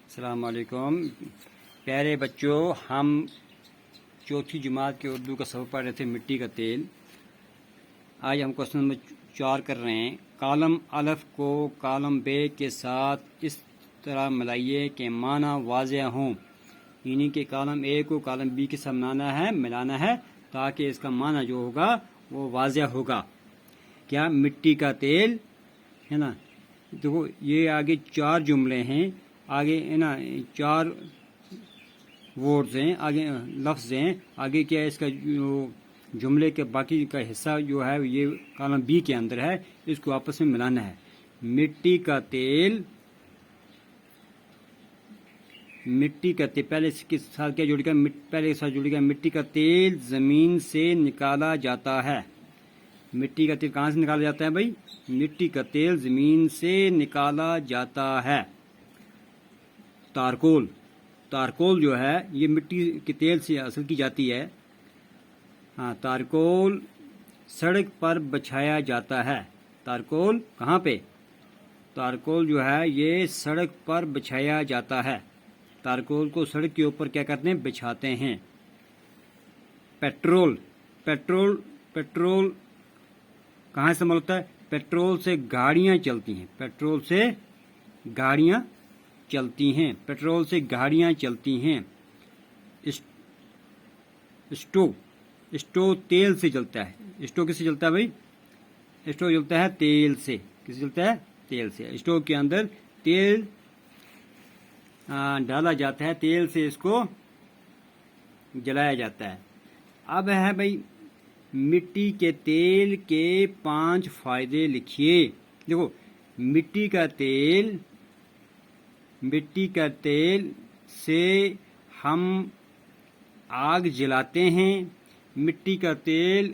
السلام علیکم پیارے بچوں، ہم چوتھی جماعت کے اردو کا سبق پڑھ رہے تھے مٹی کا تیل۔ آج ہم کوشچن نمبر 4 کر رہے ہیں۔ کالم الف کو کالم بے کے ساتھ اس طرح ملائیے کہ معنی واضح ہوں، یعنی کہ کالم اے کو کالم بی کے ساتھ ملانا ہے تاکہ اس کا معنی جو ہوگا وہ واضح ہوگا۔ کیا؟ مٹی کا تیل ہے نا۔ دیکھو یہ آگے 4 جملے ہیں، آگے ہے نا 4 ورڈز ہیں، آگے لفظ ہیں، آگے کیا ہے اس کا جو جملے کے باقی کا حصہ جو ہے یہ کالم بی کے اندر ہے، اس کو آپس میں ملانا ہے۔ مٹی کا تیل، پہلے اس کے ساتھ کیا جڑے گا؟ پہلے کے ساتھ جڑے گا مٹی کا تیل زمین سے نکالا جاتا ہے۔ مٹی کا تیل کہاں سے نکالا جاتا ہے بھائی؟ مٹی کا تیل زمین سے نکالا جاتا ہے۔ تارکول جو ہے یہ مٹی کے تیل سے حاصل کی جاتی ہے۔ ہاں، تارکول سڑک پر بچھایا جاتا ہے۔ تارکول کہاں پہ؟ تارکول جو ہے یہ سڑک پر بچھایا جاتا ہے۔ تارکول کو سڑک کے اوپر کیا کرتے ہیں؟ بچھاتے ہیں۔ پیٹرول کہاں استعمال ہوتا ہے؟ پیٹرول سے گاڑیاں چلتی ہیں۔ پیٹرول سے گاڑیاں چلتی ہیں۔ اسٹو تیل سے چلتا ہے۔ اسٹو کس سے چلتا ہے بھائی؟ اسٹو چلتا ہے تیل سے۔ کس سے چلتا ہے؟ تیل سے۔ اسٹو کے اندر تیل ڈالا جاتا ہے، تیل سے اس کو جلایا جاتا ہے۔ اب ہے بھائی مٹی کے تیل کے 5 فائدے لکھیے۔ دیکھو مٹی کا تیل سے ہم آگ جلاتے ہیں۔ مٹی کا تیل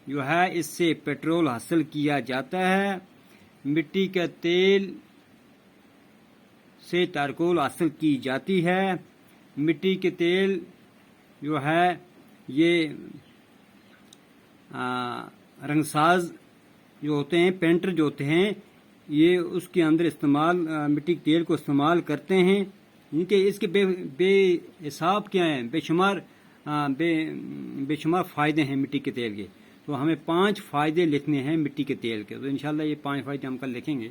جو ہے اس سے پیٹرول حاصل کیا جاتا ہے۔ مٹی کا تیل سے تارکول حاصل کی جاتی ہے۔ مٹی کے تیل جو ہے یہ رنگساز جو ہوتے ہیں، پینٹر جو ہوتے ہیں، یہ اس کے اندر مٹی کے تیل کو استعمال کرتے ہیں۔ ان کے اس کے بے حساب کیا ہیں، بے شمار فائدے ہیں مٹی کے تیل کے۔ تو ہمیں 5 فائدے لکھنے ہیں مٹی کے تیل کے، تو انشاءاللہ یہ 5 فائدے ہم کل لکھیں گے۔